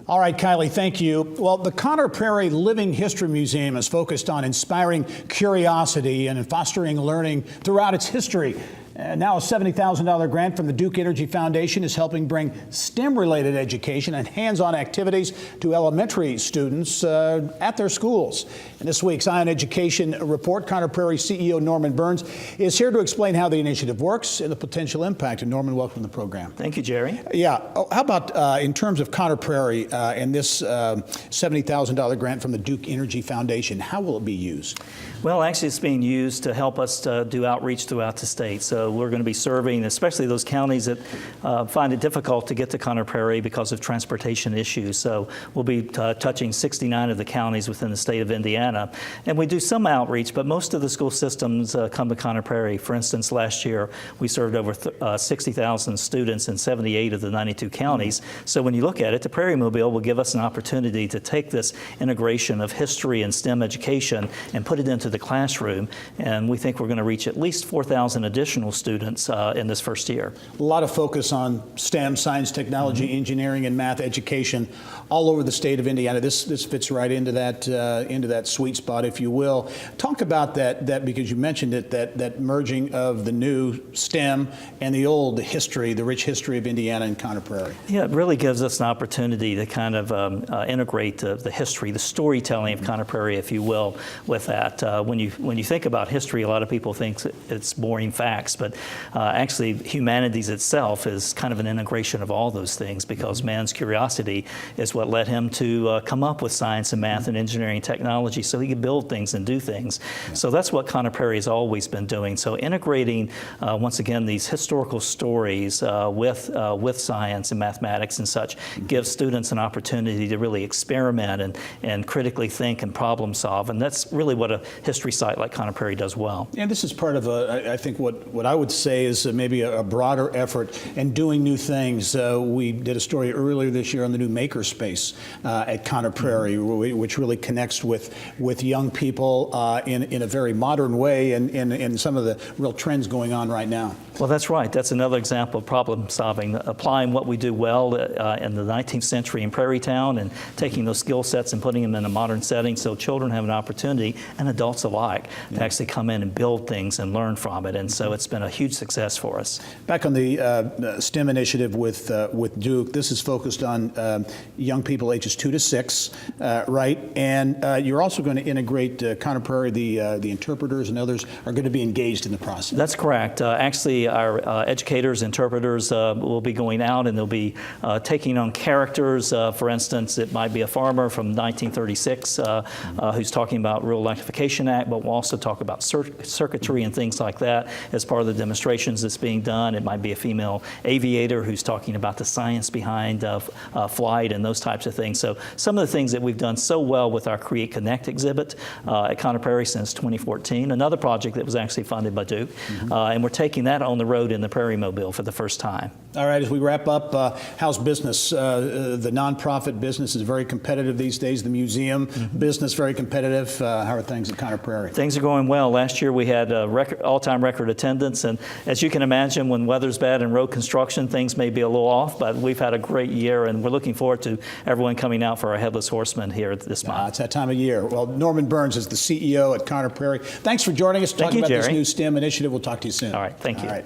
All right, Kylie, thank you. Well, the Conner Prairie Living History Museum is focused on inspiring curiosity and fostering learning throughout its history. Now a $70,000 grant from the Duke Energy Foundation is helping bring STEM-related education and hands-on activities to elementary students at their schools. In this week's Eye on Education report, Conner Prairie CEO Norman Burns is here to explain how the initiative works and the potential impact. And Norman, welcome to the program. Thank you, Jerry. Yeah. How about in terms of Conner Prairie and this $70,000 grant from the Duke Energy Foundation, how will it be used? Well, actually, it's being used to help us do outreach throughout the state. So we're going to be serving, especially those counties that find it difficult to get to Conner Prairie because of transportation issues. So we'll be touching 69 of the counties within the state of Indiana. And we do some outreach, but most of the school systems come to Conner Prairie. For instance, last year, we served over 60,000 students in 78 of the 92 counties. So when you look at it, the Prairie Mobile will give us an opportunity to take this integration of history and STEM education and put it into the classroom, and we think we're going to reach at least 4,000 additional students in this first year. A lot of focus on STEM, science, technology, engineering, and math education all over the state of Indiana. This fits right into that sweet spot, if you will. Talk about that because you mentioned it, that merging of the new STEM and the old history, the rich history of Indiana and Conner Prairie. Yeah, it really gives us an opportunity to kind of integrate the history, the storytelling of Conner Prairie, if you will, with that. When you think about history, a lot of people think it's boring facts, but actually humanities itself is kind of an integration of all those things, because man's curiosity is what led him to come up with science and math and engineering and technology, so he could build things and do things. So that's what Conner Prairie has always been doing. So integrating, once again, these historical stories with science and mathematics and such gives students an opportunity to really experiment and critically think and problem solve, and that's really what a history site like Conner Prairie does well. And this is part of I think what I would say is maybe a broader effort in doing new things. We did a story earlier this year on the new makerspace at Conner Prairie, which really connects with young people in a very modern way and some of the real trends going on right now. Well, that's right. That's another example of problem solving, applying what we do well in the 19th century in Prairie Town and taking those skill sets and putting them in a modern setting so children have an opportunity, and adults alike, to actually come in and build things and learn from it. And so it's been a huge success for us. Back on the STEM initiative with Duke, this is focused on young people ages 2 to 6, right? And you're also going to integrate Conner Prairie, the interpreters and others are going to be engaged in the process. That's correct. Actually, our educators, interpreters will be going out and they'll be taking on characters. For instance, it might be a farmer from 1936 who's talking about Rural Electrification Act, but we'll also talk about circuitry and things like that as part of the demonstrations that's being done. It might be a female aviator who's talking about the science behind flight and those types of things. So some of the things that we've done so well with our Create Connect exhibit at Conner Prairie since 2014, another project that was actually funded by Duke, and we're taking that on the road in the Prairie Mobile for the first time. All right, as we wrap up, how's business? The nonprofit business is very competitive these days. The museum business very competitive. How are things at Conner Prairie? Things are going well. Last year we had all-time record attendance, and as you can imagine, when weather's bad in road construction, things may be a little off, but we've had a great year, and we're looking forward to everyone coming out for our Headless Horseman here this month. It's that time of year. Well, Norman Burns is the CEO at Conner Prairie. Thanks for joining us to talk about this new STEM initiative. We'll talk to you soon. All right, thank you. All right.